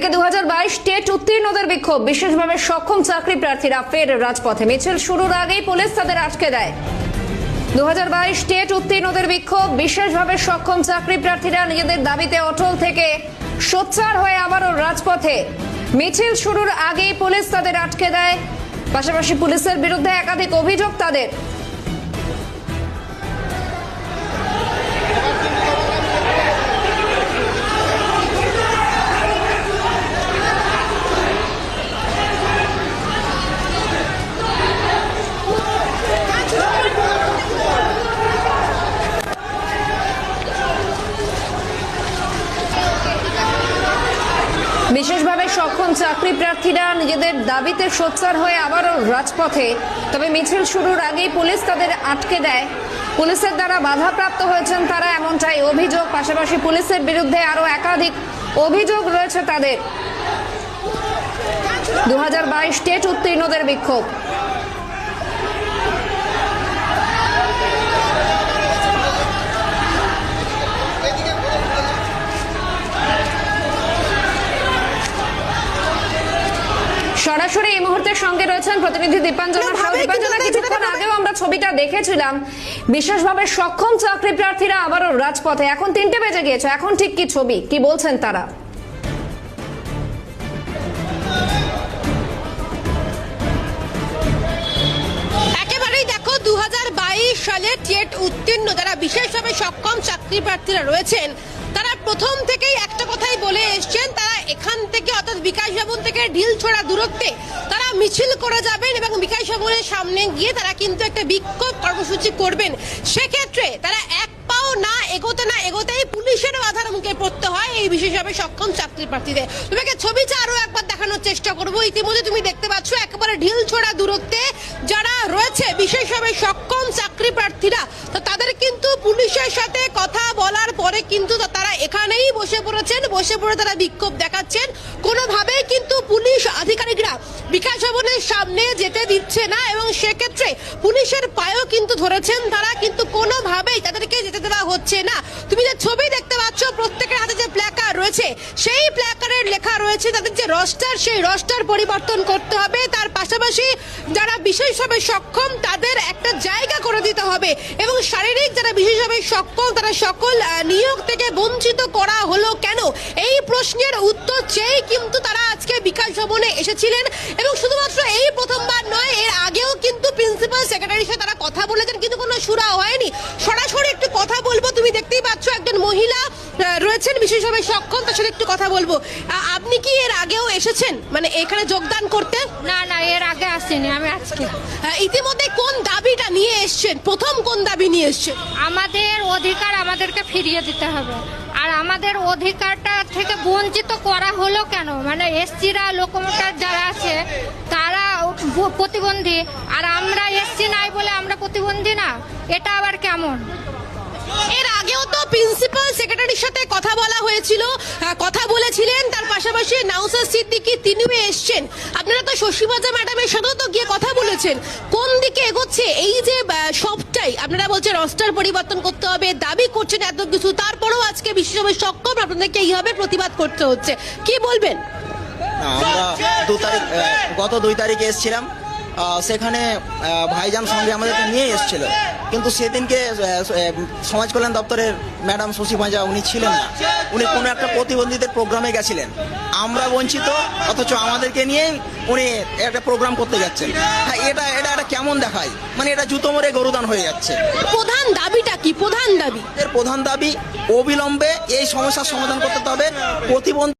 2022 TET উত্তীর্ণদের বিক্ষোভ, বিশেষভাবে সক্ষম চাকরি প্রার্থীরা ফের রাজপথে। মিছিল শুরুর আগেই পুলিশ তাদের আটকে দেয়। 2022 টেট উত্তীর্ণদের বিক্ষোভ, বিশেষভাবে সক্ষম চাকরি প্রার্থীরা নিজেদের দাবিতে অটল থেকে সোচ্চার হয়ে আবারও রাজপথে। মিছিল শুরুর আগেই পুলিশ তাদের আটকে দেয়। পাশাপাশি পুলিশের বিরুদ্ধে একাধিক অভিযোগ তাদের। বিশেষভাবে সক্ষম চাকরি প্রার্থীরা নিজেদের দাবিতে সোচ্চার হয়ে আবারও রাজপথে। তবে মিছিল শুরুর আগেই পুলিশ তাদের আটকে দেয়। পুলিশের দ্বারা বাধাপ্রাপ্ত হয়েছেন তারা, এমনটাই অভিযোগ। পাশাপাশি পুলিশের বিরুদ্ধে আরো একাধিক অভিযোগ রয়েছে তাদের। 2022 টেট উত্তীর্ণদের বিক্ষোভ। সরাসরি এই মুহূর্তে সঙ্গে রয়েছেন প্রতিনিধি দীপাঞ্জনা। দীপাঞ্জনা, কিছুক্ষণ আগেও আমরা ছবিটা দেখেছিলাম। বিশেষভাবে সক্ষম চাকরি প্রার্থীরা আবারও রাজপথে। এখন 3টে বেজে গিয়েছে, এখন ঠিক কি ছবি, কি বলছেন তারা? একেবারেই দেখো, 2022 সালে টেট উত্তীর্ণ যারা বিশেষভাবে সক্ষম চাকরি প্রার্থীরা রয়েছেন, তারা প্রথম থেকেই একটা কথাই বলে এসছেন, তারা এখান থেকে অর্থাৎ বিকাশ ভবন থেকে ঢিলছোড়া দূরত্বে তারা মিছিল করে যাবেন এবং বিকাশ ভবনের সামনে গিয়ে তারা কিন্তু একটা বিক্ষোভ কর্মসূচি করবেন। সেক্ষেত্রে তারা এক পাও না এগোতেই পুলিশের বাধার মুখে পড়তে হয় এই বিশেষভাবে সক্ষম চাকরি প্রার্থীদের। তোমাকে ছবিটা আরো একবার দেখানোর চেষ্টা করব। ইতিমধ্যে তুমি দেখতে পাচ্ছ একেবারে ঢিলছোড়া দূরত্বে যারা রয়েছে বিশেষভাবে সক্ষম চাকরি প্রার্থীরা, তো তাদের কিন্তু পুলিশের সাথে কথা বলার পরে কিন্তু তারা এখানেই বসে পড়েছেন। বসে পড়ে তারা বিক্ষোভ দেখাচ্ছেন। কোনোভাবেই কিন্তু পুলিশ আধিকারিকরা বিকাশ ভবনের সামনে যেতে দিচ্ছে না এবং সেক্ষেত্রে পুলিশের পায়েও কিন্তু ধরেছেন তারা, কিন্তু কোনোভাবেই তাদেরকে যেতে দেওয়া হচ্ছে না। তুমি যে ছবি দেখতে পাচ্ছ, প্রত্যেকের হাতে যে প্ল্যাকার্ড রয়েছে, সেই প্ল্যাকার্ডে লেখা রয়েছে তাদের যে রস্টার, সেই রস্টার পরিবর্তন করতে হবে। তার পাশাপাশি যারা বিশেষভাবে সক্ষম তাদের একটা জায়গা করে দিতে হবে এবং শারীরিক যারা বিশেষভাবে সক্ষম তারা সকল নিয়োগ থেকে বঞ্চিত করা হলো কেন, এই প্রশ্নের উত্তর চেয়ে কিন্তু তারা আজকে বিকাশ ভবনে এসেছিলেন। এবং শুধুমাত্র এই প্রথমবার নয়, এর আগেও কিন্তু প্রিন্সিপাল সেক্রেটারির সাথে তারা কথা বলেছেন, কিন্তু কোনো সুরা হয়নি। সরাসরি একটু কথা বলবো। তুমি দেখতেই পাচ্ছ একজন মহিলা রয়েছেন বিশেষভাবে সক্ষম, তার সাথে একটু কথা বলবো। আপনি কি এর আগেও এসেছেন মানে এখানে যোগদান করতে? না, এর আগে আসেনি, আমি আজকে। ইতিমধ্যে কোন দাবিটা নিয়ে এসছেন? প্রথম কোন দাবি নিয়ে এসছেন? আমাদের অধিকার আমাদেরকে ফিরিয়ে দিতে হবে। আর আমাদের অধিকারটা থেকে বঞ্চিত করা হলো কেন? মানে এসসিরা, লোকোমোটর যারা আছে তারা প্রতিবন্ধী, আর আমরা এসসি নাই বলে আমরা প্রতিবন্ধী না, এটা আবার কেমন? এর আগেও তো প্রিন্সিপাল সেক্রেটারির সাথে কথা বলা হয়েছিল, কথা বলেছিলেন। তার পাশাপাশি নাওসাদ সিদ্দিকী তিনিও এসছেন। আপনারা তো শশীবাজা ম্যাডামের সাথেও তো গিয়ে কথা বলেছেন। কোন দিকে এগোচ্ছে এই যে সবটাই? আপনারা বলছেন রস্টার পরিবর্তন করতে হবে, দাবি করছেন এত কিছু, তারপরেও আজকে বিশেষভাবে সক্ষম আপনাদেরকে এইভাবে প্রতিবাদ করতে হচ্ছে, কি বলবেন? আমরা গত 2 তারিখে এসেছিলাম। সেখানে ভাইজান সঙ্গে আমাদেরকে নিয়ে এসেছিল, কিন্তু সেদিনকে সমাজ কল্যাণ দপ্তরের ম্যাডাম শশী ভাজা উনি ছিলেন না। উনি কোনো একটা প্রতিবন্ধীদের প্রোগ্রামে গেছিলেন। আমরা বঞ্চিত, অথচ আমাদেরকে নিয়ে উনি একটা প্রোগ্রাম করতে যাচ্ছেন। হ্যাঁ, এটা কেমন দেখায়? মানে এটা জুতো মরে গরুদান হয়ে যাচ্ছে। প্রধান দাবিটা কি? প্রধান দাবি অবিলম্বে এই সমস্যার সমাধান করতে হবে। প্রতিবন্ধী